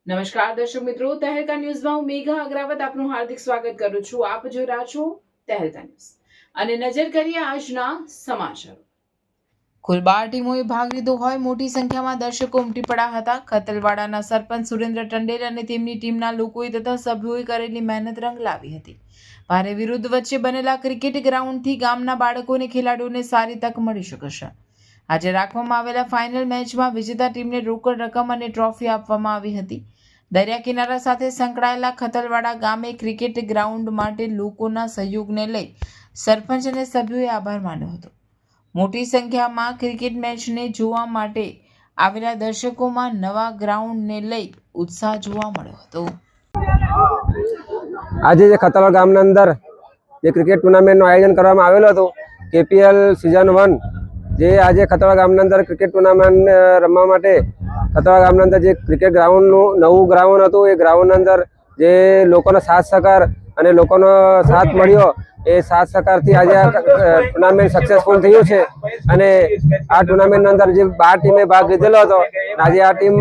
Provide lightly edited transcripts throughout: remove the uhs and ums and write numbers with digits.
નમસ્કાર દર્શક મિત્રો, તહેલકા ન્યૂઝમાં હું મેઘા અગ્રવાલ આપનું હાર્દિક સ્વાગત કરું છું। આપ જોઈ રહ્યા છો તહેલકા ન્યૂઝ અને નજર કરીએ આજના સમાચારો। કુલ 12 ટીમોએ ભાગ લીધો હોય મોટી સંખ્યામાં દર્શકો ઉમટી પડ્યા હતા। ખતલવાડાના સરપંચ સુરેન્દ્ર ટંડેલ અને તેમની ટીમના લોકોએ તથા સભ્યોએ કરેલી મહેનત રંગ લાવી હતી। ભારે વિરોધ વચ્ચે બનેલા ક્રિકેટ ગ્રાઉન્ડથી ગામના બાળકો અને ખેલાડીઓને સારી તક મળી શકશે। આજે રાખવામાં આવેલા ફાઇનલ મેચમાં વિજેતા ટીમને રોકડ રકમ અને ટ્રોફી આપવામાં આવી હતી। દરિયા કિનારા સાથે સંકળાયેલા ખતલવાડા ગામે ક્રિકેટ ગ્રાઉન્ડ માટે લોકોના સહયોગને લઈ સરપંચ અને સભ્યોએ આભાર માન્યો હતો। મોટી સંખ્યામાં ક્રિકેટ મેચને જોવા માટે આવેલા દર્શકોમાં નવા ગ્રાઉન્ડને લઈ ઉત્સાહ જોવા મળ્યો હતો। આજે જે ખતલવાડા ગામના અંદર જે ક્રિકેટ ટુર્નામેન્ટનું આયોજન કરવામાં આવેલું હતું KPL સિઝન 1 જે આજે ખતલવાડા ગામના અંદર ક્રિકેટ ટુર્નામેન્ટ રમવા માટે ખતલવાડા ગામના અંદર જે ક્રિકેટ ગ્રાઉન્ડનું નવું ગ્રાઉન્ડ હતું એ ગ્રાઉન્ડ અંદર જે લોકોનો સાથ સહકાર અને લોકોનો સાથ મળ્યો એ સાથ સહકારથી આજે આ ટુર્નામેન્ટ સક્સેસફુલ થયું છે। અને આ ટુર્નામેન્ટની અંદર જે 12 ટીમે ભાગ લીધેલો હતો આજે આ ટીમ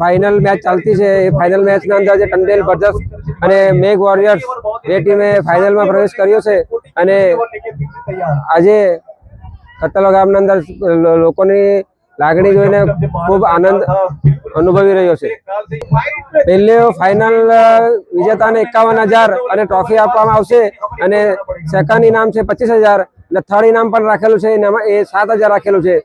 ફાઇનલ મેચ ચાલતી છે। એ ફાઇનલ મેચના અંદર જે ટંડેલ બ્રધર્સ અને મેઘ વોરિયર્સ બે ટીમે ફાઇનલમાં પ્રવેશ કર્યો છે। અને આજે ખતલવાડા ગામના અંદર લોકોની લાગણી જોઈને ખૂબ આનંદ અનુભવી રહ્યો છે। પહેલે ફાઇનલ વિજેતાને 51,000 અને ટ્રોફી આપવામાં આવશે અને સેકન્ડ ઇનામ છે 25,000 અને થર્ડ ઇનામ પણ રાખેલું છે, એ 7,000 રાખેલું છે।